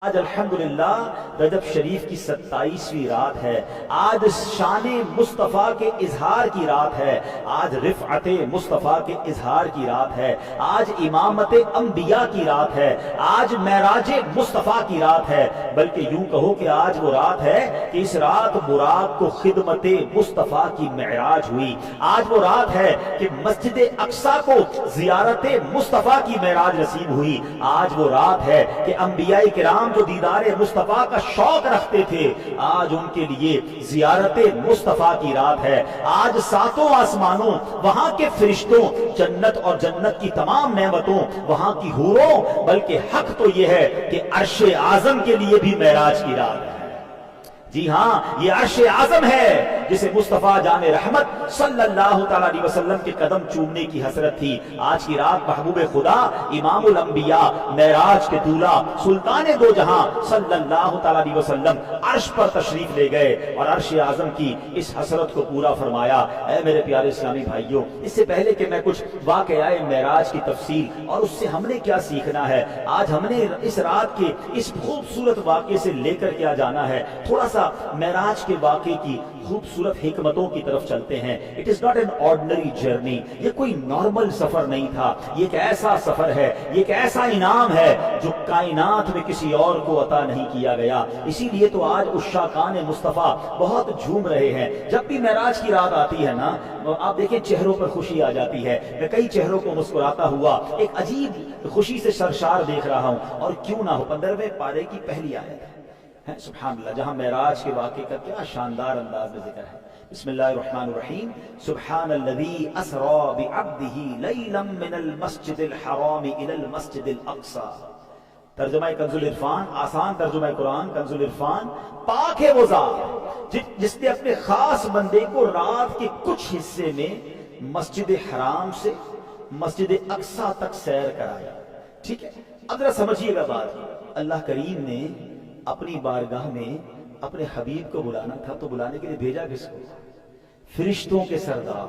آج الحمدللہ رجب شریف کی 27ویں رات ہے۔ آج شان مصطفیٰ کے اظہار کی رات ہے۔ آج رفعت مصطفیٰ کے اظہار کی رات ہے۔ آج امامت انبیاء کی رات ہے۔ آج معراج مصطفیٰ کی رات ہے۔ بلکہ یوں کہو کہ آج وہ رات ہے کہ اس رات براق کو خدمت مصطفیٰ کی معراج ہوئی۔ آج وہ رات ہے کہ مسجد اقصی کو زیارت مصطفیٰ کی معراج نصیب ہوئی۔ آج وہ رات ہے کہ انبیاء کرام جو دیدار مصطفیٰ کا شوق رکھتے تھے، آج ان کے لیے زیارت مصطفیٰ کی رات ہے۔ آج ساتوں آسمانوں، وہاں کے فرشتوں، جنت اور جنت کی تمام نعمتوں، وہاں کی حوروں، بلکہ حق تو یہ ہے کہ عرش اعظم کے لیے بھی معراج کی رات ہے۔ جی ہاں، یہ عرش اعظم ہے جسے مصطفیٰ جان رحمت صلی اللہ تعالیٰ علیہ وسلم کے قدم چومنے کی حسرت تھی۔ آج کی رات محبوب خدا امام الانبیاء معراج کے دولہ سلطان دو جہاں صلی اللہ تعالیٰ علیہ وسلم عرش پر تشریف لے گئے اور عرش اعظم کی اس حسرت کو پورا فرمایا۔ اے میرے پیارے اسلامی بھائیوں، اس سے پہلے کہ میں کچھ واقعہ معراج کی تفصیل اور اس سے ہم نے کیا سیکھنا ہے، آج ہم نے اس رات کے اس خوبصورت واقعے سے لے کر کیا جانا ہے، تھوڑا سا معراج کے واقعے کی خوبصورت حکمتوں کی طرف چلتے ہیں۔ It is not an ordinary journey، یہ کوئی نارمل سفر نہیں تھا، یہ ایک ایسا سفر ہے، یہ ایک ایسا انعام ہے جو کائنات میں کسی اور کو عطا نہیں کیا گیا۔ اسی لیے تو آج عشاقان مصطفیٰ بہت جھوم رہے ہیں۔ جب بھی معراج کی رات آتی ہے نا، آپ دیکھیں چہروں پر خوشی آ جاتی ہے۔ میں کئی چہروں کو مسکراتا ہوا ایک عجیب خوشی سے سرشار دیکھ رہا ہوں، اور کیوں نہ ہو 15ویں پارے کی پہلی آیت ہے، سبحان اللہ، جہاں معراج کے واقعے کا کیا شاندار انداز میں ذکر ہے۔ بسم اللہ الرحمن الرحیم، سبحان الذی اسری بعبدہ لیلا من المسجد الحرام الی المسجد الاقصی۔ ترجمہ کنز العرفان، آسان ترجمہ قرآن کنز العرفان، پاک ہے وہ ذات جس نے اپنے خاص بندے کو رات کے کچھ حصے میں مسجد حرام سے مسجد اقصی تک سیر کرایا۔ ٹھیک ہے، اب ذرا سمجھیے گا بات، اللہ کریم نے اپنی بارگاہ میں اپنے حبیب کو بلانا تھا، تو بلانے کے لیے بھیجا کس کو؟ فرشتوں کے سردار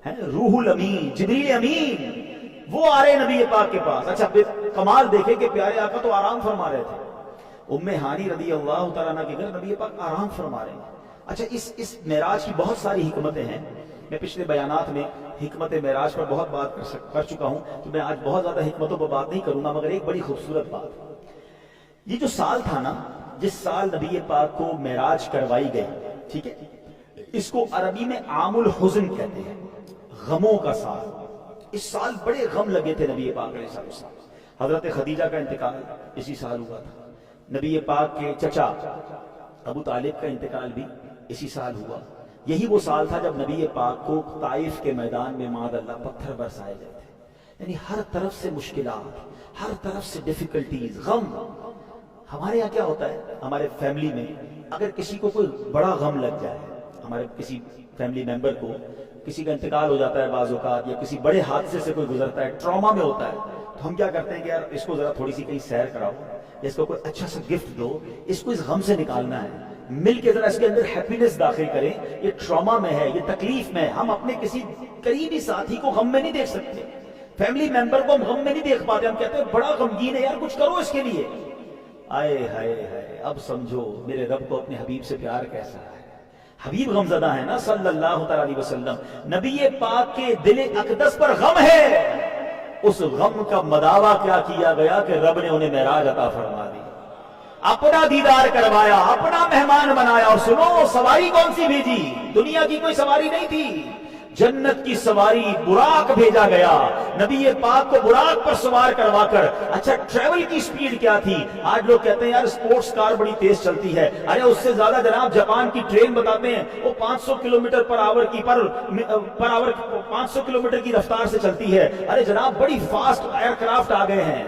ہیں، روح الامین، جبریل امین، وہ آ رہے نبی پاک کے پاس۔ اچھا کمال دیکھے کہ پیارے آقا تو آرام فرما رہے تھے، ام ہانی رضی اللہ تعالیٰ عنہ کے گھر نبی پاک آرام فرما رہے ہیں۔ اچھا اس معراج کی بہت ساری حکمتیں ہیں، میں پچھلے بیانات میں حکمت معراج پر بہت بات کر چکا ہوں، تو میں آج بہت زیادہ حکمتوں پر بات نہیں کروں گا، مگر ایک بڑی خوبصورت بات، یہ جو سال تھا نا، جس سال نبی پاک کو معراج کروائی گئی، ٹھیک ہے، اس کو عربی میں عام الحزن کہتے ہیں، غموں کا سال۔ اس سال بڑے غم لگے تھے نبی پاک علیہ السلام۔ حضرت خدیجہ کا انتقال اسی سال ہوا تھا، نبی پاک کے چچا ابو طالب کا انتقال بھی اسی سال ہوا۔ یہی وہ سال تھا جب نبی پاک کو طائف کے میدان میں معاذ اللہ پتھر برسائے گئے تھے۔ یعنی ہر طرف سے مشکلات، ہر طرف سے ڈیفیکلٹیز، غم۔ ہمارے یہاں کیا ہوتا ہے، ہمارے فیملی میں اگر کسی کو کوئی بڑا غم لگ جائے، ہمارے کسی فیملی ممبر کو کسی کا انتقال ہو جاتا ہے بعض اوقات، یا کسی بڑے حادثے سے کوئی گزرتا ہے، ٹراما میں ہوتا ہے، تو ہم کیا کرتے ہیں کہ یار اس کو ذرا تھوڑی سی کہیں سیر کراؤ، یا اس کو کوئی اچھا سا گفٹ دو، اس کو اس غم سے نکالنا ہے، مل کے ذرا اس کے اندر ہیپینس داخل کریں۔ یہ ٹراما میں ہے، یہ تکلیف میں ہے، ہم اپنے کسی قریبی ساتھی کو غم میں نہیں دیکھ سکتے، فیملی ممبر کو ہم غم میں نہیں دیکھ پاتے، ہم کہتے ہیں بڑا غمگین ہے یار، کچھ کرو اس کے لیے۔ آئے ہائے ہائے، اب سمجھو میرے رب کو اپنے حبیب سے پیار کیسا ہے۔ حبیب غمزدہ ہے نا صلی اللہ تعالیٰ علیہ وسلم، نبی پاک کے دل اقدس پر غم ہے۔ اس غم کا مداوع کیا کیا گیا کہ رب نے انہیں معراج عطا فرما دی، اپنا دیدار کروایا، اپنا مہمان بنایا۔ اور سنو، سواری کون سی بھیجی؟ دنیا کی کوئی سواری نہیں تھی، جنت کی سواری براق بھیجا گیا، نبی پاک کو براق پر سوار کروا کر۔ اچھا ٹریول کی سپیڈ کیا تھی؟ آج لوگ کہتے ہیں یار سپورٹس کار بڑی تیز چلتی ہے، ارے اس سے زیادہ جناب جاپان کی ٹرین بتاتے ہیں وہ 500 کلومیٹر پر آور کی 500 کلومیٹر کی رفتار سے چلتی ہے۔ ارے جناب بڑی فاسٹ ایئر کرافٹ آ گئے ہیں۔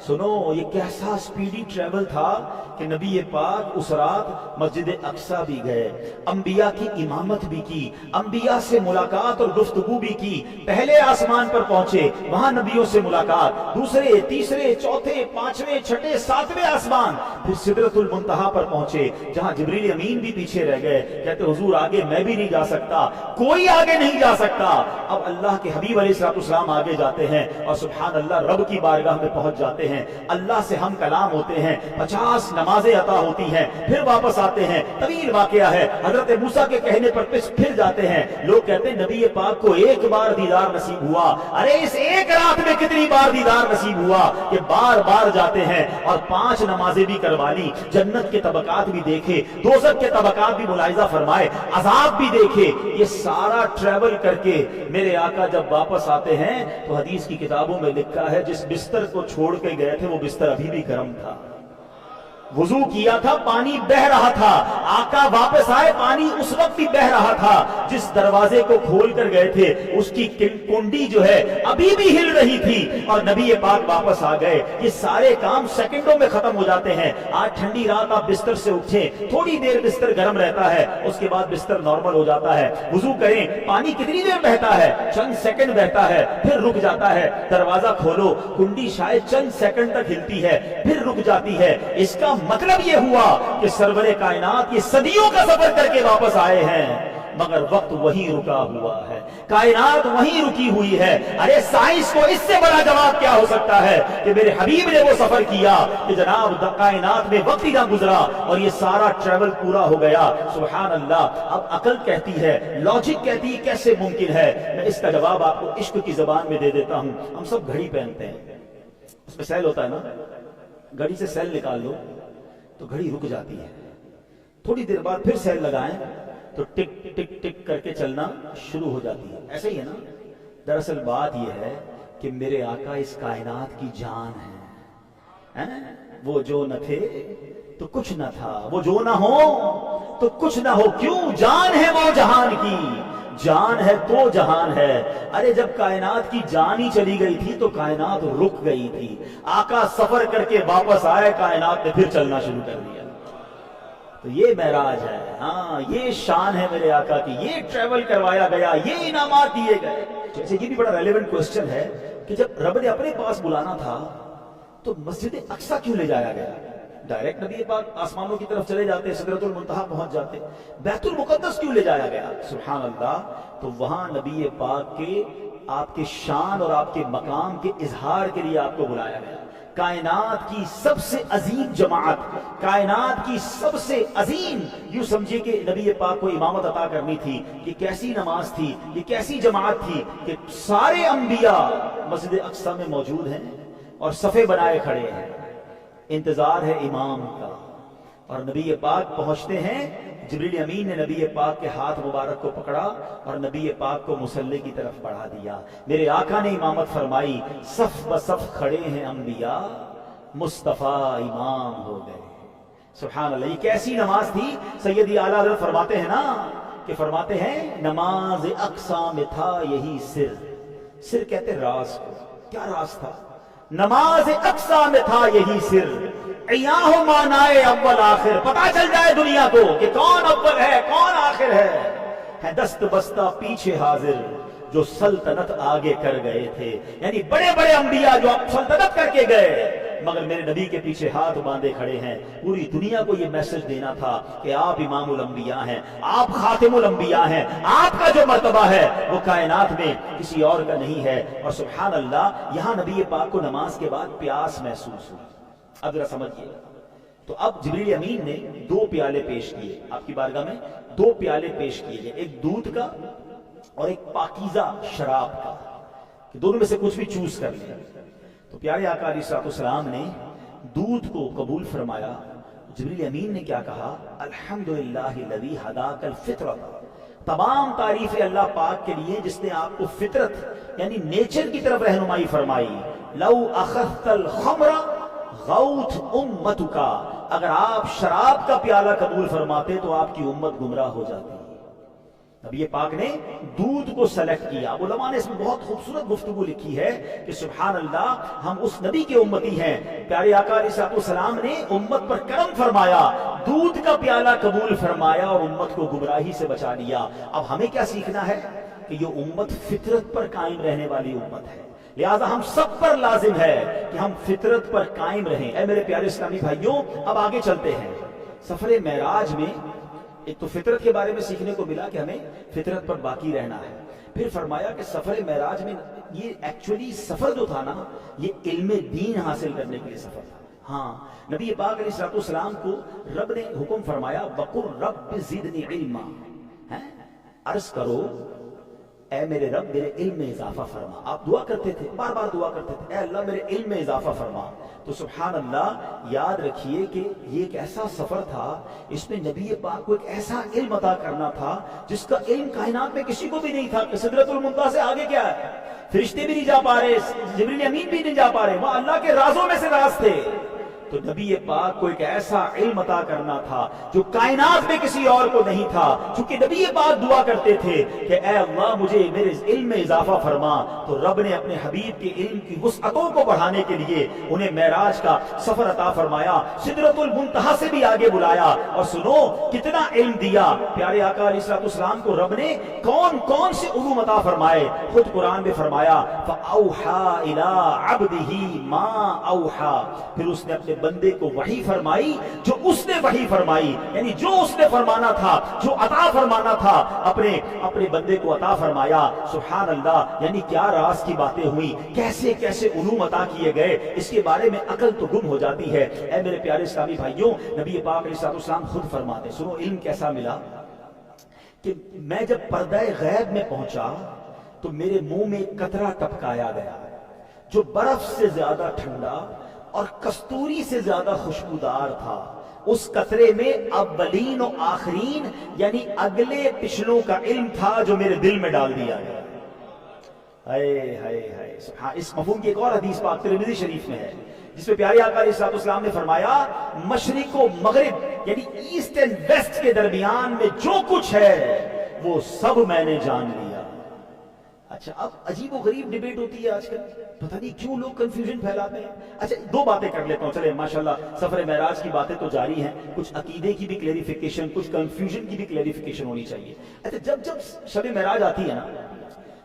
سنو، یہ کیسا سپیڈی ٹریول تھا کہ نبی پاک اس رات مسجد اقصی بھی گئے، انبیاء کی امامت بھی کی، انبیاء سے ملاقات اور گفتگو بھی کی۔ پہلے آسمان پر پہنچے، وہاں نبیوں سے ملاقات، دوسرے، تیسرے، چوتھے، پانچویں، چھٹے، ساتویں آسمان، پھر سدرۃ المنتہا پر پہنچے، جہاں جبریل امین بھی پیچھے رہ گئے، کہتے حضور آگے میں بھی نہیں جا سکتا، کوئی آگے نہیں جا سکتا۔ اب اللہ کے حبیب علیہ السلام آگے جاتے ہیں اور سبحان اللہ رب کی بارگاہ میں پہنچ جاتے ہیں۔ جاتے ہیں, اللہ سے ہم کلام ہوتے ہیں, 50 نمازیں عطا ہوتی ہیں, پھر واپس آتے ہیں. طویل واقعہ ہے. حضرت موسیٰ کے کہنے پر پھر جاتے ہیں. لوگ کہتے ہیں نبی پاک کو ایک بار دیدار نصیب ہوا. ارے اس ایک رات میں کتنی بار دیدار نصیب ہوا کہ بار بار جاتے ہیں اور 5 نمازیں بھی کروا لی, جنت کے طبقات بھی دیکھے, دوزخ کے طبقات بھی ملاحظہ فرمائے, عذاب بھی دیکھے. یہ سارا ٹریول کر کے میرے آقا جب واپس آتے ہیں تو حدیث کی کتابوں میں لکھا ہے جس بستر کو چھوڑ کے گئے تھے وہ بستر ابھی بھی گرم تھا. وضو کیا تھا, پانی بہ رہا تھا. آقا واپس آئے, پانی اس وقت بھی بہ رہا تھا. جس دروازے کو کھول کر گئے تھے اس کی کنڈی جو ہے ابھی بھی ہل رہی تھی, اور نبی پاک واپس آ گئے. یہ سارے کام سیکنڈوں میں ختم ہو جاتے ہیں. آج ٹھنڈی رات آپ بستر سے اٹھیں, تھوڑی دیر بستر گرم رہتا ہے, اس کے بعد بستر نارمل ہو جاتا ہے. وضو کریں, پانی کتنی دیر بہتا ہے, چند سیکنڈ بہتا ہے, پھر رک جاتا ہے. دروازہ کھولو, کنڈی شاید چند سیکنڈ تک ہلتی ہے, پھر رک جاتی ہے. اس کا مطلب یہ ہوا کہ سرور کائنات یہ صدیوں کا سفر کر کے واپس آئے ہیں, مگر وقت وہیں رکا ہوا ہے, کائنات وہیں رکی ہوئی ہے. ارے سائنس کو اس سے بڑا جواب کیا ہو سکتا ہے کہ میرے حبیب نے وہ سفر کیا کہ جناب کائنات میں وقت ہی نہ گزرا اور یہ سارا ٹریول پورا ہو گیا. سبحان اللہ. اب عقل کہتی ہے, لاجک کہتی ہے کیسے ممکن ہے. میں اس کا جواب آپ کو عشق کی زبان میں دے دیتا ہوں. ہم سب گھڑی پہنتے ہیں, اس میں سیل ہوتا ہے نا, گھڑی سے سیل نکال دو تو گھڑی رک جاتی ہے. تھوڑی دیر بعد پھر سیل لگائیں تو ٹک ٹک ٹک کر کے چلنا شروع ہو جاتی ہے. ایسے ہی ہے نا. دراصل بات یہ ہے کہ میرے آقا اس کائنات کی جان ہے. وہ جو نہ تھے تو کچھ نہ تھا, وہ جو نہ ہو تو کچھ نہ ہو. کیوں؟ جان ہے وہ جہان کی, جان ہے تو جہان ہے. ارے جب کائنات کی جان ہی چلی گئی تھی تو کائنات رک گئی تھی. آقا سفر کر کے واپس آئے, کائنات نے پھر چلنا شروع کر دیا. تو یہ معراج ہے. ہاں, یہ شان ہے میرے آقا کی, یہ ٹریول کروایا گیا, یہ انعامات دیے گئے. جیسے یہ بھی بڑا ریلیونٹ کوسچن ہے کہ جب رب نے اپنے پاس بلانا تھا تو مسجد اقصیٰ کیوں لے جایا گیا؟ ڈائریکٹ نبی پاک آسمانوں کی طرف چلے جاتے, سدرۃ المنتہا پہنچ جاتے. بیت المقدس کیوں لے جایا گیا؟ سبحان اللہ. تو وہاں نبی پاک کے آپ کے شان اور آپ کے مقام کے اظہار کے لیے آپ کو بلایا گیا. کائنات کی سب سے عظیم جماعت, کائنات کی سب سے عظیم, یوں سمجھے کہ نبی پاک کو امامت عطا کرنی تھی. یہ کیسی نماز تھی, یہ کیسی جماعت تھی کہ سارے انبیاء مسجد اقصیٰ میں موجود ہیں اور صفے بنائے کھڑے ہیں. انتظار ہے امام کا, اور نبی پاک پہنچتے ہیں. جبریل امین نے نبی پاک کے ہاتھ مبارک کو پکڑا اور نبی پاک کو مصلی کی طرف بڑھا دیا. میرے آقا نے امامت فرمائی. صف بصف کھڑے ہیں انبیاء, مصطفیٰ امام ہو گئے. سبحان اللہ. یہ کیسی نماز تھی. سیدی اعلیٰ حضرت فرماتے ہیں نا, کہ فرماتے ہیں نماز اقصیٰ میں تھا یہی سر. سر کہتے راز کو. کیا راز تھا؟ نماز اقصیٰ میں تھا یہی سر. ایاہ مانائے اول آخر, پتا چل جائے دنیا کو کہ کون اول ہے کون آخر ہے. دست بستہ پیچھے حاضر جو سلطنت آگے کر گئے تھے. یعنی بڑے بڑے انبیاء جو سلطنت کر کے گئے, مگر میرے نبی کے پیچھے ہاتھ باندھے کھڑے ہیں. پوری دنیا کو یہ میسج دینا تھا کہ آپ امام الانبیاء ہیں, آپ خاتم الانبیاء ہیں, آپ کا جو مرتبہ ہے وہ کائنات میں کسی اور کا نہیں ہے. اور سبحان اللہ, یہاں نبی پاک کو نماز کے بعد پیاس محسوس ہوئی. اب ذرا سمجھیے. تو اب جبریل امین نے 2 پیالے پیش کیے آپ کی بارگاہ میں, 2 پیالے پیش کیے گئے, ایک دودھ کا اور ایک پاکیزہ شراب کا, کہ دونوں میں سے کچھ بھی چوز کر لیں. تو پیارے آقا علیہ الصلوۃ والسلام نے دودھ کو قبول فرمایا. جبریل امین نے کیا کہا؟ الحمدللہ الذی ہداک الفطرۃ. تمام تعریفیں اللہ پاک کے لیے جس نے آپ کو فطرت یعنی نیچر کی طرف رہنمائی فرمائی. لو اخذت الخمر غوت امتک, اگر آپ شراب کا پیالہ قبول فرماتے تو آپ کی امت گمراہ ہو جاتی. نبی پاک نے دودھ کو سلیکٹ کیا. علماء نے اس میں بہت خوبصورت گفتگو لکھی ہے کہ سبحان اللہ, ہم اس نبی کے امتی ہیں. پیارے آقا علیہ السلام نے امت پر کرم فرمایا, دودھ کا پیالہ قبول فرمایا اور امت کو گمراہی سے بچا لیا. اب ہمیں کیا سیکھنا ہے کہ یہ امت فطرت پر قائم رہنے والی امت ہے. لہذا ہم سب پر لازم ہے کہ ہم فطرت پر قائم رہیں. اے میرے پیارے اسلامی بھائیوں, اب آگے چلتے ہیں. سفر معراج میں ایک تو فطرت کے بارے میں سیکھنے کو ملا کہ ہمیں فطرت پر باقی رہنا ہے. پھر فرمایا کہ سفر معراج میں یہ ایکچولی سفر جو تھا نا یہ علم دین حاصل کرنے کے لیے سفر تھا. ہاں نبی پاک علیہ الصلوۃ والسلام کو رب نے حکم فرمایا وقل رب زدنی علما، عرض کرو اے میرے رب میرے علم میں اضافہ فرما. آپ دعا کرتے تھے، بار بار دعا کرتے تھے اے اللہ میرے علم میں اضافہ فرما. تو سبحان اللہ یاد رکھیے کہ یہ ایک ایسا سفر تھا، اس میں نبی پاک کو ایک ایسا علم عطا کرنا تھا جس کا علم کائنات میں کسی کو بھی نہیں تھا کہ سدرۃ المنتہا سے آگے کیا ہے. فرشتے بھی نہیں جا پا رہے، جبریل امین بھی نہیں جا پا رہے، وہاں اللہ کے رازوں میں سے راز تھے. تو نبی پاک کو ایک ایسا علم عطا کرنا تھا جو کائنات میں کسی اور کو نہیں تھا. چونکہ نبی پاک دعا کرتے تھے کہ اے اللہ مجھے میرے علم میں اضافہ فرما، تو رب نے اپنے حبیب کے علم کی وسعتوں کو بڑھانے کے لیے انہیں معراج کا سفر عطا فرمایا، سدرۃ المنتہا سے بھی آگے بلایا. اور سنو کتنا علم دیا پیارے آقا علیہ الصلوۃ والسلام کو رب نے، کون کون سے علوم عطا فرمائے. خود قرآن میں فرمایا فَأَوْحَا إِلَىٰ عَبْدِهِ مَا أَوْحَا، پھر اس نے اپنے بندے کو وحی فرمائی جو اس نے وحی فرمائی، یعنی جو اس نے فرمانا تھا، جو عطا فرمانا تھا اپنے بندے کو عطا فرمایا. سبحان اللہ، یعنی کیا راز کی باتیں ہوئی، کیسے کیسے علوم عطا کیے گئے، اس کے بارے میں عقل تو گم ہو جاتی ہے. اے میرے پیارے اسلامی بھائیوں، نبی پاک علیہ الصلوۃ والسلام خود فرماتے، سنو علم کیسا ملا، کہ میں جب پردہ غیب میں پہنچا تو میرے منہ میں ایک قطرہ ٹپکایا گیا جو برف سے زیادہ ٹھنڈا اور کستوری سے زیادہ خوشبودار تھا. اس قطرے میں اولین و آخرین یعنی اگلے پچھلوں کا علم تھا جو میرے دل میں ڈال دیا گیا. ہائے ہائے ہائے سبحان. اس مفہوم کی ایک اور حدیث پاک ترمذی شریف میں ہے جس میں پیارے آقا علیہ الصلوۃ والسلام نے فرمایا مشرق و مغرب یعنی ایسٹ اینڈ ویسٹ کے درمیان میں جو کچھ ہے وہ سب میں نے جان لیا. اچھا اب عجیب و غریب ڈیبیٹ ہوتی ہے آج کل، پتہ نہیں کیوں لوگ کنفیوژن پھیلاتے ہیں. اچھا دو باتیں کر لیتا ہوں، چلے ماشاءاللہ سفر معراج کی باتیں تو جاری ہیں، کچھ عقیدے کی بھی کلیریفیکیشن، کچھ کنفیوژن کی بھی کلیریفیکیشن ہونی چاہیے. اچھا جب شب معراج آتی ہے نا،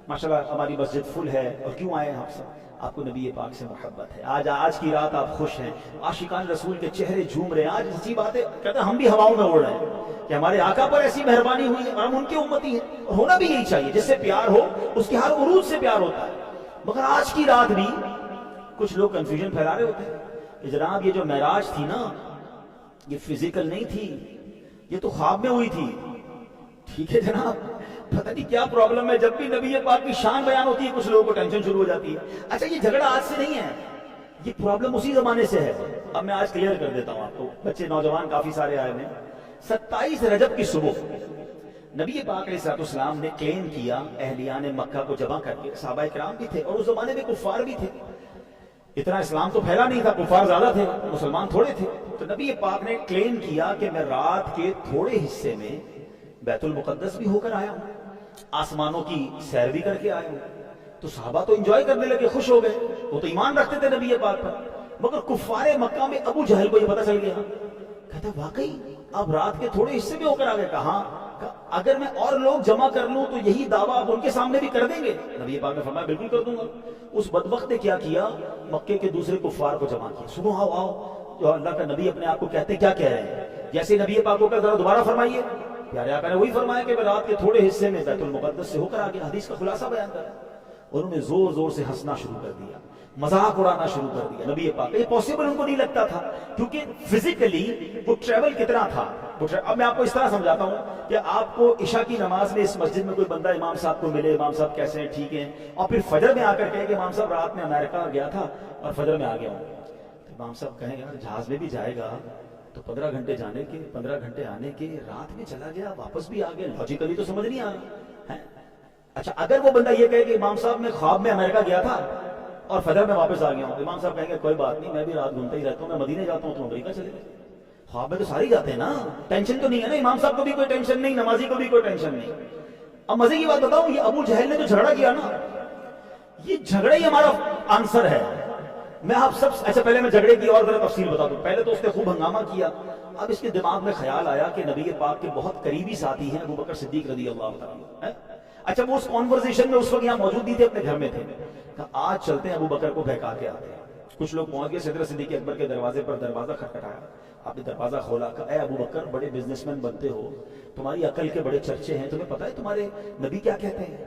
ماشاءاللہ ہماری مسجد فل ہے، اور کیوں آئے ہیں آپ سب؟ آپ کو نبی پاک سے محبت ہے. آج کی رات آپ خوش ہیں، عاشقان رسول کے چہرے جھوم رہے ہیں. آج اسی بات ہے، کہتے ہیں ہم بھی ہواؤں میں اڑ رہے ہیں کہ ہمارے آقا پر ایسی مہربانی ہوئی ہے اور ہم ان کے امتی ہیں. اور ہونا بھی یہی چاہیے، جس سے پیار ہو اس کے ہر عروج سے پیار ہوتا ہے. مگر آج کی رات بھی کچھ لوگ کنفیوژن پھیلا رہے ہوتے ہیں کہ جناب یہ جو معراج تھی نا یہ فزیکل نہیں تھی، یہ تو خواب میں ہوئی تھی. ٹھیک ہے جناب، پتہ نہیں کیا پرابلم ہے، جب بھی نبی پاک کی شان بیان ہوتی ہے کچھ لوگوں کو ٹینشن شروع ہو جاتی ہے. اچھا یہ جھگڑا آج سے نہیں ہے، یہ پرابلم اسی زمانے سے ہے. اب میں آج کلیئر کر دیتا ہوں آپ کو، بچے نوجوان کافی سارے آئے ہیں. 27 رجب کی صبح نبی پاک علیہ الصلوۃ والسلام نے کلیم کیا اہلیان مکہ کو جمع کر کے، صحابہ کرام بھی تھے اور اس زمانے میں کفار بھی تھے. اتنا اسلام تو پھیلا نہیں تھا، کفار زیادہ تھے، مسلمان تھوڑے تھے. تو نبی پاک نے کلیم کیا کہ میں رات کے تھوڑے حصے میں بیت المقدس بھی ہو کر آیا ہوں، آسمانوں کی سیر بھی کر کے آیا ہوں. تو صحابہ تو انجوائے کرنے لگے، خوش ہو گئے، وہ تو ایمان رکھتے تھے نبی پاک پر. مگر کفار مکہ میں ابو جہل کو یہ پتہ چل گیا، کہتا واقعی آپ رات کے تھوڑے حصے میں ہو کر آ گئے. کہاں اگر میں اور لوگ جمع کر لوں تو یہی دعویٰ آپ ان کے سامنے بھی کر دیں گے. نبی پاک نے فرمایا بالکل کر دوں گا. اس بدبخت نے کیا کیا، مکے کے دوسرے کفار کو جمع کیا. سنو آؤ آؤ، جو اللہ کا نبی اپنے آپ کو کہتے کیا کہہ رہے ہیں، جیسے نبی پاک کو ذرا دوبارہ فرمائیے. پیارے آقا نے وہی فرمایا کہ میں رات کے تھوڑے حصے میں بیت المقدس سے ہو کر آ گیا. حدیث کا خلاصہ بیان کرا. اور انہوں نے زور زور سے ہنسنا شروع کر دیا، مذاق اڑانا شروع کر دیا. نبی پاک یہ پاسبل ان کو نہیں لگتا تھا، کیونکہ فزیکلی وہ ٹریول کتنا تھا. اب میں آپ کو اس طرح سمجھاتا ہوں کہ آپ کو عشاء کی نماز میں اس مسجد میں کوئی بندہ امام صاحب کو ملے، امام صاحب کیسے ہیں، ٹھیک ہیں، اور پھر فجر میں آ کر کہے کہ امام صاحب رات میں امریکہ گیا تھا اور فجر میں آ گیا ہوں. تو امام صاحب کہیں گے جہاز میں بھی جائے گا تو 15 گھنٹے جانے کے 15 گھنٹے آنے کے، رات میں چلا گیا واپس بھی آ گیا، لاجیکلی تو سمجھ نہیں آ رہا ہے. اچھا اگر وہ بندہ یہ کہے کہ امام صاحب میں خواب میں امریکہ گیا تھا اور فجر میں واپس آ گیا ہوں، امام صاحب کہیں گے کوئی بات نہیں، میں بھی رات گھومتا ہی رہتا ہوں، میں مدینے جاتا ہوں تو امریکہ چلے گئے. خواب میں تو سارے جاتے ہیں نا، ٹینشن تو نہیں ہے نا، امام صاحب کو بھی کوئی ٹینشن نہیں، نمازی کو بھی کوئی ٹینشن نہیں. اب مزے کی بات بتاؤں، یہ ابو جہل نے جو جھگڑا کیا نا، یہ جھگڑا ہی ہمارا آنسر ہے. میں آپ سب اچھا پہلے میں جھگڑے کی اور ذرا تفصیل بتا دوں. پہلے تو اس نے خوب ہنگامہ کیا. اب اس کے دماغ میں خیال آیا کہ نبی پاک کے بہت قریبی ساتھی ہیں ابو بکر صدیق رضی اللہ تعالیٰ. اچھا وہ اس کانورسیشن میں اس وقت یہاں موجود نہیں تھے، اپنے گھر میں تھے. آج چلتے ہیں ابو بکر کو بہکا کے آتے ہیں. کچھ لوگ پہنچ گئے صدر صدیق اکبر کے دروازے پر، دروازہ کھٹکھٹایا. آپ نے دروازہ کھولا، کہا اے ابو بکر بڑے بزنس مین بنتے ہو، تمہاری عقل کے بڑے چرچے ہیں، تمہیں پتہ ہے تمہارے نبی کیا کہتے ہیں؟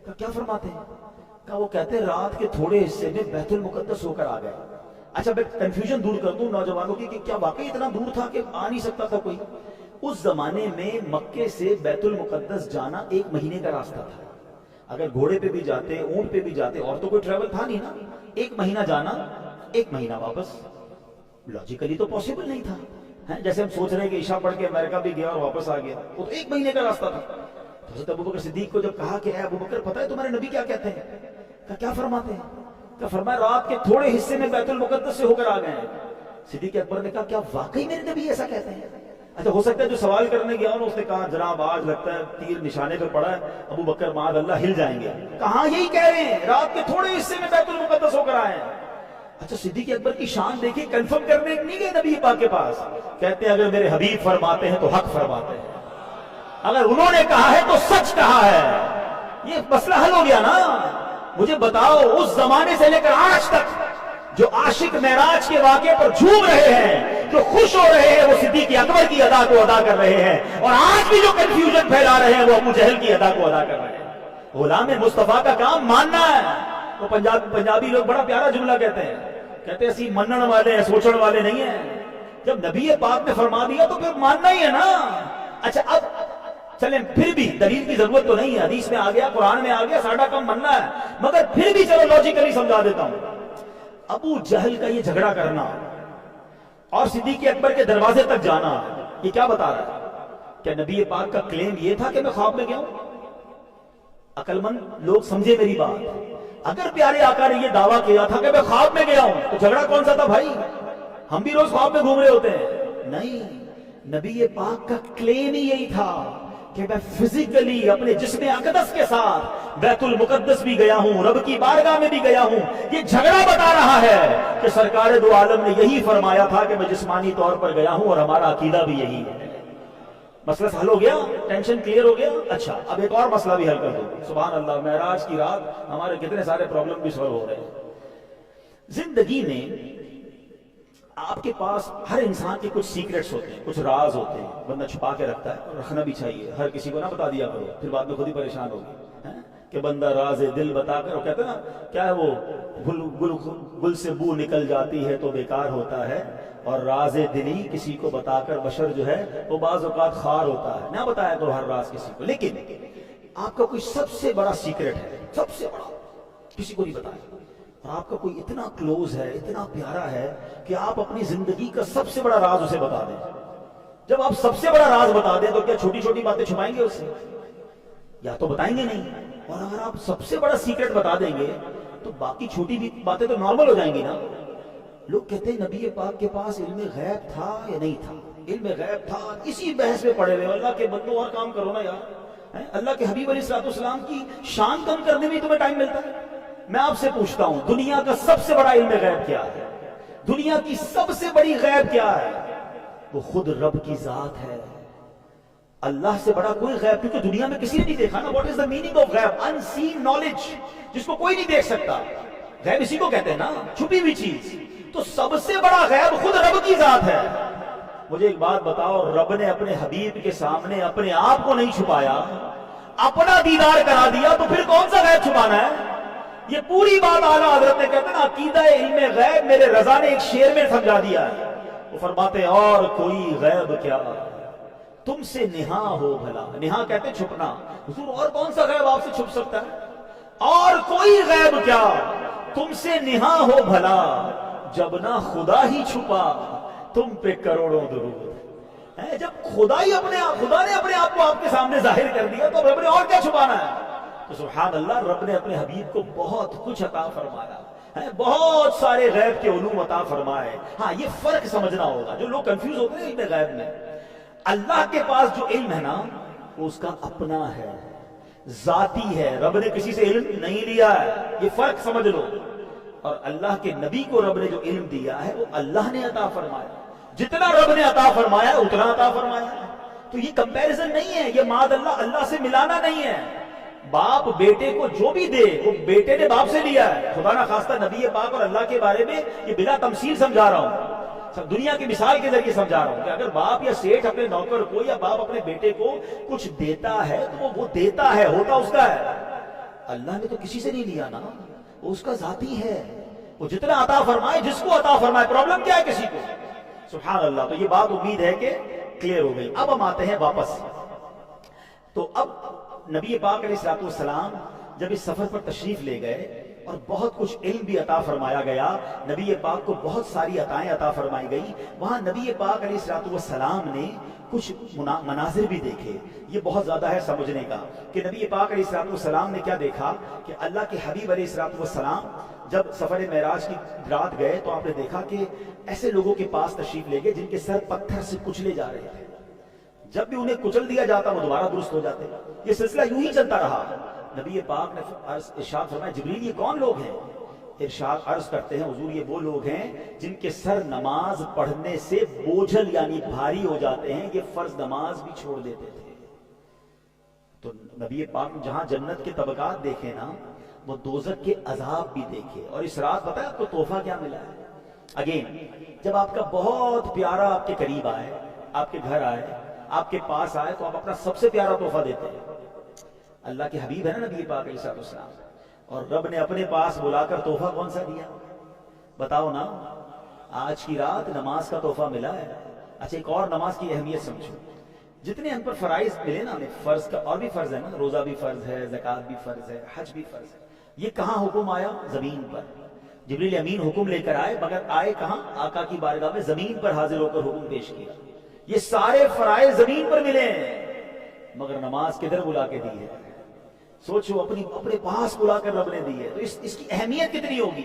کہا کیا فرماتے ہیں؟ کہ وہ کہتے ہیں رات کے تھوڑے حصے میں بیت المقدس ہو کر آ گئے. اچھا میں کنفیوژن دور کر دوں نوجوانوں کی کہ کیا واقعی اتنا دور تھا کہ آ نہیں سکتا تھا کوئی؟ اس زمانے میں مکے سے بیت المقدس جانا 1 مہینے کا راستہ تھا. اگر گھوڑے پہ بھی جاتے, اونٹ پہ بھی جاتے, اور تو کوئی ٹریول تھا نہیں نا. 1 مہینہ جانا 1 مہینہ واپس, لاجیکلی تو پاسبل نہیں تھا. جیسے ہم سوچ رہے ہیں کہ عشاء پڑھ کے امریکہ بھی گیا اور واپس آ گیا, وہ تو 1 مہینے کا راستہ تھا. حضرت ابوبکر صدیق کو جب کہا کہ اے ابوبکر پتہ ہے تمہارے نبی کیا کہتے ہیں؟ کیا فرماتے ہیں؟ کہ فرمایا رات کے تھوڑے حصے میں بیت المقدس سے ہو کر آ گئے ہیں. صدیق اکبر نے کہا کیا واقعی میرے نبی ایسا کہتے ہیں؟ اچھا ہو سکتا ہے جو سوال کرنے گیا اس نے کہا جناب آج لگتا ہے تیر نشانے پہ پڑا ہے, ابوبکر معاذ اللہ ہل جائیں گے. کہاں یہی کہہ رہے ہیں رات کے تھوڑے حصے میں بیت المقدس ہو کر آئے ہیں. اچھا صدیق اکبر کی شان دیکھیے, کنفرم کرنے نہیں گئے نبی پاک کے پاس, کہتے ہیں اگر میرے حبیب فرماتے ہیں تو حق فرماتے ہیں, اگر انہوں نے کہا ہے تو سچ کہا ہے. یہ مسئلہ حل ہو گیا نا. مجھے بتاؤ اس زمانے سے لے کر آج تک جو عاشق معراج کے واقعے پر جھوم رہے ہیں, جو خوش ہو رہے ہیں, وہ صدیق اکبر کی ادا کو ادا کر رہے ہیں, اور آج بھی جو کنفیوژن پھیلا رہے ہیں وہ ابو جہل کی ادا کو ادا کر رہے ہیں. غلام مصطفیٰ کا کام ماننا ہے. وہ پنجابی لوگ بڑا پیارا جملہ کہتے ہیں, کہتے ہیں اسی منن والے ہیں, سوچن والے نہیں ہیں. جب نبی پاک نے فرما دیا تو پھر ماننا ہی ہے نا. اچھا اب چلیں, پھر بھی دلیل کی ضرورت تو نہیں ہے, حدیث میں آ گیا, قرآن میں آ گیا, ساڈا کام ماننا ہے, مگر پھر بھی چلو لاجیکلی سمجھا دیتا ہوں. ابو جہل کا یہ جھگڑا کرنا اور صدیق اکبر کے دروازے تک جانا, یہ کیا بتا رہا ہے؟ کیا نبی پاک کا کلیم یہ تھا کہ میں خواب میں گیا ہوں؟ عقل مند لوگ سمجھے میری بات. اگر پیارے آقا نے یہ دعویٰ کیا تھا کہ میں خواب میں گیا ہوں تو جھگڑا کون سا تھا بھائی؟ ہم بھی روز خواب میں گھوم رہے ہوتے ہیں. نہیں, نبی پاک کا کلیم ہی یہی تھا کہ میں فزیکلی اپنے جسم اقدس کے ساتھ بیت المقدس بھی گیا ہوں, رب کی بارگاہ میں بھی گیا ہوں. یہ جھگڑا بتا رہا ہے کہ سرکار دو عالم نے یہی فرمایا تھا کہ میں جسمانی طور پر گیا ہوں, اور ہمارا عقیدہ بھی یہی ہے. مسئلہ حل ہو گیا, ٹینشن کلیئر ہو گیا. اچھا اب ایک اور مسئلہ بھی حل کر دو. سبحان اللہ, معراج کی رات ہمارے کتنے سارے پرابلم بھی سالو ہو رہے ہیں. زندگی میں آپ کے پاس ہر انسان کے کچھ سیکریٹس ہوتے ہیں, کچھ راز ہوتے ہیں, بندہ چھپا کے رکھتا ہے, اور رکھنا بھی چاہیے. ہر کسی کو نہ بتا دیا کرو, پھر بعد میں خود ہی پریشان ہوگی کہ بندہ راز دل بتا کر, وہ کہتے ہیں نا کیا ہے وہ, گل سے بو نکل جاتی ہے تو بیکار ہوتا ہے, اور راز دلی کسی کو بتا کر بشر جو ہے وہ بعض اوقات خار ہوتا ہے. نہ بتایا کرو ہر راز کسی کو, لیکن آپ کا کوئی سب سے بڑا سیکریٹ ہے, سب سے بڑا, کسی کو نہیں بتایا, اور آپ کا کوئی اتنا کلوز ہے, اتنا پیارا ہے کہ آپ اپنی زندگی کا سب سے بڑا راز اسے بتا دیں. جب آپ سب سے بڑا راز بتا دیں تو کیا چھوٹی چھوٹی باتیں چھپائیں گے اس سے؟ یا تو بتائیں گے نہیں. اور اگر آپ سب سے بڑا سیکریٹ بتا دیں گے تو باقی چھوٹی بھی باتیں تو نارمل ہو جائیں گی نا. لوگ کہتے ہیں نبی پاک کے پاس علم غیب تھا یا نہیں تھا؟ علم غیب تھا, اسی بحث میں پڑے ہوئے. اللہ کے بندوں اور کام کرو نا یار. اللہ کے حبیب علیہ الصلوۃ والسلام کی شان کم کرنے میں تمہیں ٹائم ملتا ہے؟ میں آپ سے پوچھتا ہوں, دنیا کا سب سے بڑا علم غیب کیا ہے؟ دنیا کی سب سے بڑی غیب کیا ہے؟ وہ خود رب کی ذات ہے. اللہ سے بڑا کوئی غیب, کیونکہ دنیا میں کسی نے نہیں دیکھا نا. What is the meaning of غیب؟ ان سین نالج, جس کو کوئی نہیں دیکھ سکتا. غیب اسی کو کہتے ہیں نا, چھپی ہوئی چیز. تو سب سے بڑا غیب خود رب کی ذات ہے. مجھے ایک بات بتاؤ, رب نے اپنے حبیب کے سامنے اپنے آپ کو نہیں چھپایا, اپنا دیدار کرا دیا, تو پھر کون سا غیب چھپانا ہے؟ یہ پوری بات اعلیٰ حضرت نے کہتے ہیں نا, عقیدہ علم غیب میرے رضا نے ایک شعر میں سمجھا دیا ہے. وہ فرماتے ہیں اور کوئی غیب کیا تم سے نہا ہو بھلا. نہا کہتے ہیں چھپنا. حضور اور کون سا غیب آپ سے چھپ سکتا ہے؟ اور کوئی غیب کیا تم سے نہا ہو بھلا, جب نہ خدا ہی چھپا تم پہ کروڑوں درود. جب خدا نے اپنے آپ کو آپ کے سامنے ظاہر کر دیا تو رب نے اور کیا چھپانا ہے؟ تو سبحان اللہ, رب نے اپنے حبیب کو بہت کچھ عطا فرمایا ہے, بہت سارے غیب کے علوم عطا فرمائے. ہاں یہ فرق سمجھنا ہوگا, جو لوگ کنفیوز ہوتے ہیں علم غیب میں. اللہ کے پاس جو علم ہے نا وہ اس کا اپنا ہے, ذاتی ہے. رب نے کسی سے علم نہیں لیا ہے, یہ فرق سمجھ لو. اور اللہ کے نبی کو رب نے جو علم دیا ہے وہ اللہ نے عطا فرمایا. جتنا رب نے عطا فرمایا اتنا عطا فرمایا. تو یہ کمپیریزن نہیں ہے, یہ معاذ اللہ سے ملانا نہیں ہے. باپ بیٹے کو جو بھی دے وہ بیٹے نے باپ سے لیا ہے. خدا نہ خواستہ نبی پاک اور اللہ کے بارے میں یہ بلا تمثیل سمجھا رہا ہوں, دنیا کی مثال کے ذریعے سمجھا رہا ہوں کہ اگر باپ یا سیٹھ اپنے نوکر کو یا باپ اپنے بیٹے کو کچھ دیتا ہے تو وہ دیتا ہے, ہوتا اس کا ہے. اللہ نے تو کسی سے نہیں لیا نا، وہ اس کا ذاتی ہے، وہ جتنا عطا فرمائے جس کو عطا فرمائے، پرابلم کیا ہے کسی کو؟ سبحان اللہ. تو یہ بات امید ہے کہ کلیئر ہو گئی. اب ہم آتے ہیں واپس. تو اب نبی پاک علیہ الصلوۃ والسلام جب اس سفر پر تشریف لے گئے اور بہت کچھ علم بھی عطا فرمایا گیا، نبی پاک کو بہت ساری عطائیں عطا فرمائی گئی، وہاں نبی پاک علیہ الصلوۃ والسلام نے کچھ مناظر بھی دیکھے. یہ بہت زیادہ ہے سمجھنے کا کہ نبی پاک علیہ الصلوۃ والسلام نے کیا دیکھا کہ اللہ کے حبیب علیہ الصلوۃ والسلام جب سفر معراج کی رات گئے تو آپ نے دیکھا کہ ایسے لوگوں کے پاس تشریف لے گئے جن کے سر پتھر سے کچلے جا رہے تھے. جب بھی انہیں کچل دیا جاتا وہ دوبارہ درست ہو جاتے. یہ سلسلہ یوں ہی چلتا رہا. نبی پاک نے ارشاد فرمایا جبریل یہ کون لوگ ہیں؟ ارشاد عرض کرتے ہیں حضور یہ وہ لوگ ہیں جن کے سر نماز پڑھنے سے بوجھل یعنی بھاری ہو جاتے ہیں، یہ فرض نماز بھی چھوڑ دیتے تھے. تو نبی پاک نے جہاں جنت کے طبقات دیکھے نا، وہ دوزخ کے عذاب بھی دیکھے. اور اس رات پتہ ہے آپ کو تحفہ کیا ملا ہے؟ اگین جب آپ کا بہت پیارا آپ کے قریب آئے، آپ کے گھر آئے، آپ کے پاس آئے، تو آپ اپنا سب سے پیارا تحفہ دیتے ہیں. اللہ کے حبیب ہے نا نبی پاک علیہ الصلوۃ والسلام، اور رب نے اپنے پاس بلا کر تحفہ کون سا دیا؟ بتاؤ نا. آج کی رات نماز کا تحفہ ملا ہے. اچھا ایک اور نماز کی اہمیت سمجھو. جتنے ہم پر فرائض ملے نا ہمیں، فرض کا اور بھی فرض ہے نا، روزہ بھی فرض ہے، زکوٰۃ بھی فرض ہے، حج بھی فرض ہے. یہ کہاں حکم آیا؟ زمین پر. جبریل امین حکم لے کر آئے، مگر آئے کہاں؟ آقا کی بارگاہ میں زمین پر حاضر ہو کر حکم پیش کیا. یہ سارے فرائض زمین پر ملے ہیں، مگر نماز کدھر بلا کے دی ہے؟ سوچو، اپنے پاس بلا کر رب نے دی ہے. تو اس کی اہمیت کتنی ہوگی.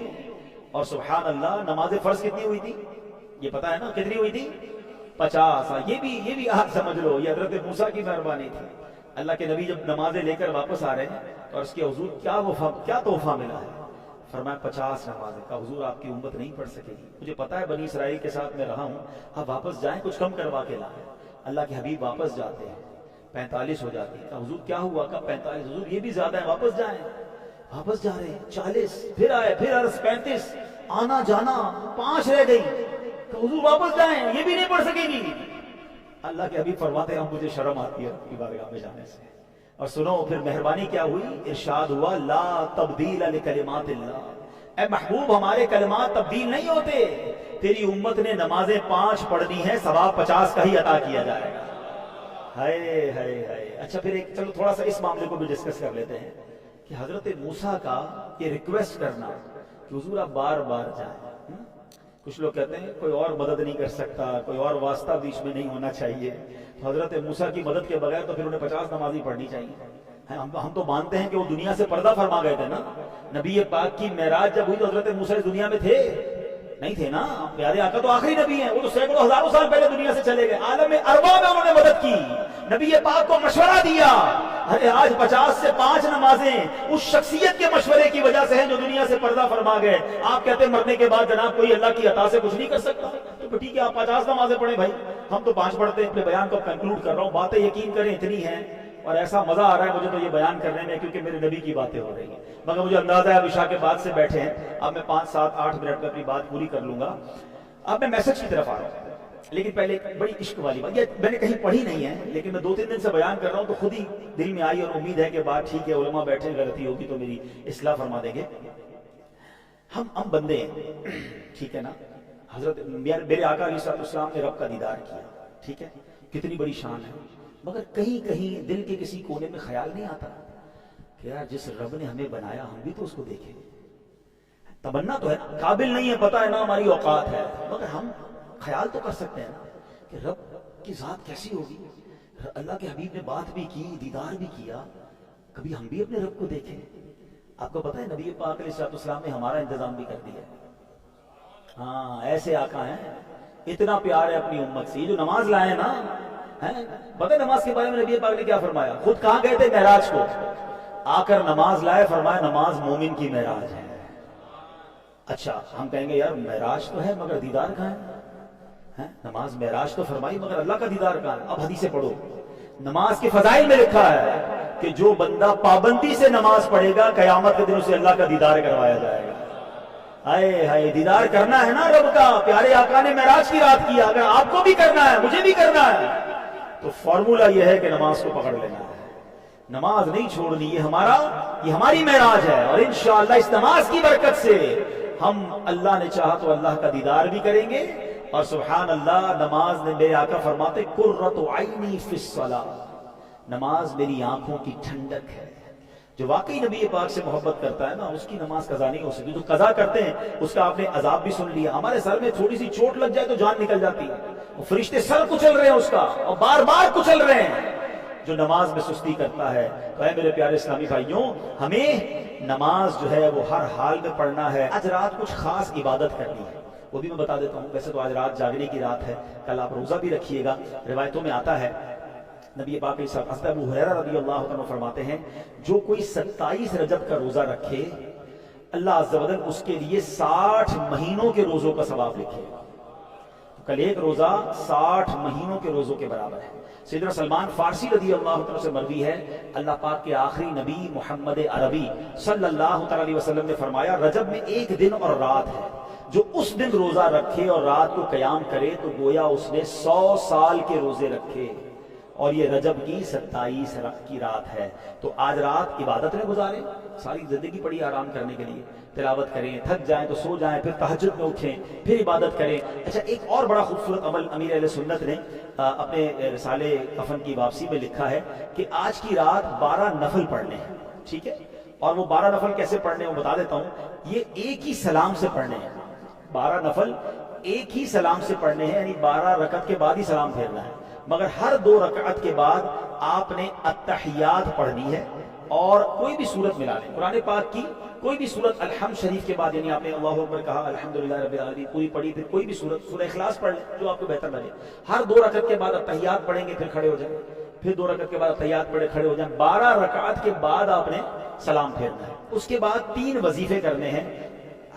اور سبحان اللہ نماز فرض کتنی ہوئی تھی؟ یہ پتا ہے نا کتنی ہوئی تھی؟ 50. یہ بھی آج سمجھ لو یہ حضرت موسیٰ کی مہربانی تھی. اللہ کے نبی جب نمازیں لے کر واپس آ رہے ہیں اور اس کے حضور کیا تحفہ ملا ہے؟ فرمایا 50 نمازیں. کا حضور آپ کی امت نہیں پڑھ سکے گی، مجھے پتا ہے بنی اسرائیل کے ساتھ میں رہا ہوں، آپ واپس جائیں کچھ کم کروا کے لائیں. اللہ کے حبیب واپس جاتے ہیں، 45 ہو جاتی ہے. حضور کیا ہوا؟ کا 45. حضور یہ بھی زیادہ ہے، واپس جائیں. واپس جا رہے ہیں 40، پھر آئے، پھر عرض 35، آنا جانا 5 رہ گئی. تو حضور واپس جائیں، یہ بھی نہیں پڑھ سکے گی. اللہ کے حبیب فرماتے ہیں مجھے شرم آتی ہے آپ کی بارگاہ میں جانے سے. اور سنو پھر مہربانی کیا ہوئی؟ ارشاد ہوا لا تبدیل لکلمات اللہ. اے محبوب ہمارے کلمات تبدیل نہیں ہوتے، تیری امت نے نمازیں 5 پڑھنی ہے، ثواب 50 کا ہی عطا کیا جائے گا. ہائے ہائے ہائے. اچھا پھر چلو تھوڑا سا اس معاملے کو بھی ڈسکس کر لیتے ہیں کہ حضرت موسیٰ کا یہ ریکویسٹ کرنا کہ حضور آپ بار بار جائیں. کچھ لوگ کہتے ہیں کوئی اور مدد نہیں کر سکتا، کوئی اور واسطہ بیچ میں نہیں ہونا چاہیے. تو حضرت موسیٰ کی مدد کے بغیر تو پھر انہیں 50 نمازی پڑھنی چاہیے. ہم تو مانتے ہیں کہ وہ دنیا سے پردہ فرما گئے تھے نا. نبی پاک کی معراج جب ہوئی تو حضرت موسیٰ اس دنیا میں تھے نہیں تھے نا. پیارے آقا تو آخری نبی ہیں، وہ تو سینکڑوں ہزاروں سال پہلے دنیا سے چلے گئے. عالم ارواح میں انہوں نے مدد کی، نبی پاک کو مشورہ دیا. ارے آج 50 سے 5 نمازیں اس شخصیت کے مشورے کی وجہ سے ہیں جو دنیا سے پردہ فرما گئے. آپ کہتے ہیں مرنے کے بعد جناب کوئی اللہ کی عطا سے کچھ نہیں کر سکتا. تو ٹھیک ہے آپ 50 نمازیں پڑھیں بھائی، ہم تو 5 پڑھتے ہیں. اپنے بیان کو کنکلوڈ کر رہا ہوں. باتیں یقین کریں اتنی ہیں اور ایسا مزہ آ رہا ہے مجھے تو یہ بیان کرنے میں کیونکہ میرے نبی کی باتیں ہو رہی ہیں. مگر مجھے اندازہ ہے عشاء کے بعد سے بیٹھے ہیں، اب میں 5 7 8 منٹ میں اپنی بات پوری کر لوں گا. اب میں میسج کی طرف آ رہا ہوں، لیکن پہلے ایک بڑی عشق والی بات، یہ میں نے کہیں پڑھی نہیں ہے لیکن میں 2-3 دن سے بیان کر رہا ہوں تو خود ہی دل میں آئی اور امید ہے کہ بات ٹھیک ہے. علماء بیٹھے، غلطی ہوگی تو میری اصلاح فرما دیں گے. ہم بندے ہیں، ٹھیک ہے نا. حضرت میرے آقا علیہ السلام نے رب کا دیدار کیا، ٹھیک ہے، کتنی بڑی شان ہے. مگر کہیں دل کے کسی کونے میں خیال نہیں آتا کہ یار جس رب نے ہمیں بنایا ہم بھی تو اس کو دیکھیں. تمنا تو ہے، قابل نہیں ہے، پتہ ہے نا ہماری اوقات ہے، مگر ہم خیال تو کر سکتے ہیں نا کہ رب کی ذات کیسی ہوگی. اللہ کے حبیب نے بات بھی کی، دیدار بھی کیا، کبھی ہم بھی اپنے رب کو دیکھیں. آپ کو پتہ ہے نبی پاک علیہ السلام نے ہمارا انتظام بھی کر دیا. ہاں ایسے آقا ہیں، اتنا پیار ہے اپنی امت سے. یہ جو نماز لائے نا، پتہ ہے نماز کے بارے میں نبی پاک نے کیا فرمایا؟ خود کہاں گئے تھے معراج کو، آ کر نماز لائے، فرمایا نماز مومن کی معراج ہے. اچھا ہم کہیں گے یار معراج تو ہے مگر دیدار کہاں ہے؟ نماز معراج تو فرمائی مگر اللہ کا دیدار کہاں ہے؟ اب حدیثیں پڑھو. نماز کے فضائل میں لکھا ہے کہ جو بندہ پابندی سے نماز پڑھے گا قیامت کے دن اسے اللہ کا دیدار کروایا جائے گا. ہائے ہائے، دیدار کرنا ہے نا رب کا. پیارے آقا نے معراج کی رات کیا، اگر آپ کو بھی کرنا ہے، مجھے بھی کرنا ہے، تو فارمولا یہ ہے کہ نماز کو پکڑ لینا ہے. نماز نہیں چھوڑنی، یہ ہماری معراج ہے، اور انشاءاللہ اس نماز کی برکت سے ہم اللہ نے چاہا تو اللہ کا دیدار بھی کریں گے۔ اور سبحان اللہ، نماز نے، میرے آقا فرماتے قرۃ عینی فی الصلاۃ، نماز میری آنکھوں کی ٹھنڈک ہے۔ جو واقعی نبی پاک سے محبت کرتا ہے نا، اس کی نماز قضا نہیں ہو سکتی۔ جو قضا کرتے ہیں اس کا آپ نے عذاب بھی سن لیا، ہمارے سر میں تھوڑی سی چوٹ لگ جائے تو جان نکل جاتی ہے، وہ فرشتے سر کچل رہے ہیں اس کا، اور بار بار کچل رہے ہیں۔ جو نماز میں سستی کرتا ہے، تو اے میرے پیارے اسلامی بھائیوں، ہمیں نماز جو ہے وہ ہر حال میں پڑھنا ہے۔ آج رات کچھ خاص عبادت کرنی ہے، وہ بھی میں بتا دیتا ہوں۔ ویسے تو آج رات جاگنے کی رات ہے، کل آپ روزہ بھی رکھیے گا۔ روایتوں میں آتا ہے، نبی پاک حضرت ابو ہریرہ رضی اللہ عنہ فرماتے ہیں، جو کوئی 27 رجب کا روزہ رکھے، اللہ عز و جل اس کے لیے 60 مہینوں کے روزوں کا ثواب لکھے گا۔ کل ایک روزہ 60 مہینوں کے روزوں کے برابر ہے۔ سیدنا سلمان فارسی رضی اللہ عنہ سے مروی ہے، اللہ پاک کے آخری نبی محمد عربی صلی اللہ علیہ وسلم نے فرمایا، رجب میں ایک دن اور رات ہے، جو اس دن روزہ رکھے اور رات کو قیام کرے تو گویا اس نے 100 سال کے روزے رکھے، اور یہ رجب کی 27 کی رات ہے۔ تو آج رات عبادت میں گزاریں، ساری زندگی پڑی آرام کرنے کے لیے، تلاوت کریں، تھک جائیں تو سو جائیں، پھر تہجد میں اٹھیں، پھر عبادت کریں۔ اچھا، ایک اور بڑا خوبصورت عمل امیر اہل سنت نے اپنے رسالے کفن کی واپسی میں لکھا ہے کہ آج کی رات 12 نفل پڑھنے ہیں، ٹھیک ہے؟ اور وہ 12 نفل کیسے پڑھنے ہیں وہ بتا دیتا ہوں۔ یہ ایک ہی سلام سے پڑھنے ہیں، 12 نفل ایک ہی سلام سے پڑھنے ہیں، یعنی 12 رکعت کے بعد ہی سلام پھیرنا ہے، مگر ہر 2 رکعت کے بعد آپ نے التحیات پڑھنی ہے، اور کوئی بھی سورت ملا لیں، قرآن پاک کی کوئی بھی سورت الحمد شریف کے بعد، یعنی آپ نے اللہ اکبر کہا، الحمدللہ رب العالمین پوری پڑھی، پھر کوئی بھی سورت، سورہ اخلاص پڑھ لیں جو آپ کو بہتر لگے۔ ہر 2 رکعت کے بعد التحیات پڑھیں گے، پھر کھڑے ہو جائیں، پھر 2 رکعت کے بعد التحیات پڑھے، کھڑے ہو جائیں۔ 12 رکعت کے بعد آپ نے سلام پھیرنا ہے۔ اس کے بعد 3 وظیفے کرنے ہیں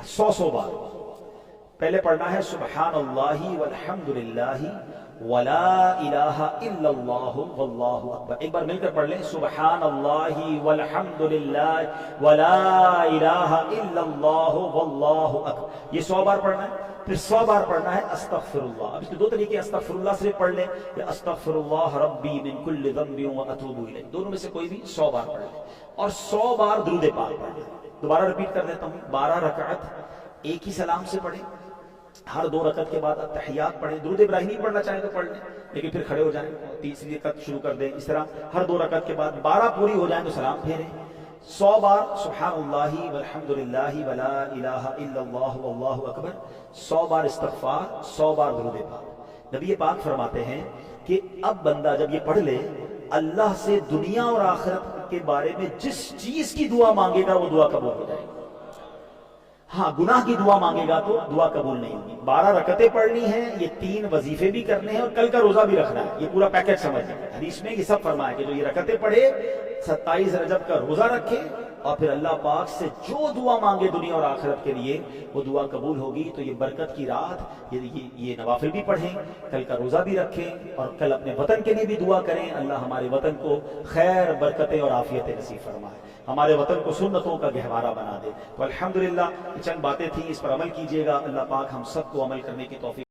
100 بار۔ پہلے پڑھنا ہے سبحان اللہ والحمدللہ ولا الہ الا اللہ واللہ اکبر۔ ایک بار مل کر پڑھ لیں، سبحان اللہ والحمدللہ ولا الہ الا اللہ واللہ اکبر۔ یہ 100 بار پڑھنا ہے۔ پھر 100 بار پڑھنا ہے استغفر اللہ۔ اب اس کے 2 طریقے، استغفر اللہ صرف پڑھ لیں یا استغفر اللہ ربی من کل ذنب واتوب الیہ، دونوں میں سے کوئی بھی 100 بار پڑھ لیں، اور 100 بار درود پاک پڑھ لیں۔ دوبارہ ریپیٹ کر دیتا ہوں، 12 رکعت ایک ہی سلام سے پڑھیں، ہر 2 رکعت کے بعد التحیات پڑھیں، درود ابراہیمی پڑھنا چاہیں تو پڑھ لیں، لیکن پھر کھڑے ہو جائیں، تیسری رکعت شروع کر دیں۔ اس طرح ہر 2 رکعت کے بعد 12 پوری ہو جائیں تو سلام پھیریں۔ 100 بار سبحان اللہ والحمدللہ ولا الہ الا اللہ واللہ اکبر، 100 بار استغفار، 100 بار درود پاک۔ نبی پاک فرماتے ہیں کہ اب بندہ جب یہ پڑھ لے، اللہ سے دنیا اور آخرت کے بارے میں جس چیز کی دعا مانگے گا وہ دعا قبول ہو جائے گی۔ ہاں، گناہ کی دعا مانگے گا تو دعا قبول نہیں ہوگی۔ 12 رکعتیں پڑھنی ہیں، یہ 3 وظیفے بھی کرنے ہیں، اور کل کا روزہ بھی رکھنا ہے۔ یہ پورا پیکج سمجھ لیں۔ حدیث میں یہ سب فرمایا کہ جو یہ رکعتیں پڑھے، 27 رجب کا روزہ رکھے، اور پھر اللہ پاک سے جو دعا مانگے دنیا اور آخرت کے لیے وہ دعا قبول ہوگی۔ تو یہ برکت کی رات، یہ نوافل بھی پڑھیں، کل کا روزہ بھی رکھیں، اور کل اپنے وطن کے لیے بھی دعا کریں، اللہ ہمارے وطن کو خیر، برکتیں اور عافیتیں نصیب فرمائے، ہمارے وطن کو سنتوں کا گہوارہ بنا دے۔ تو الحمدللہ، چند باتیں تھیں، اس پر عمل کیجئے گا۔ اللہ پاک ہم سب کو عمل کرنے کی توفیق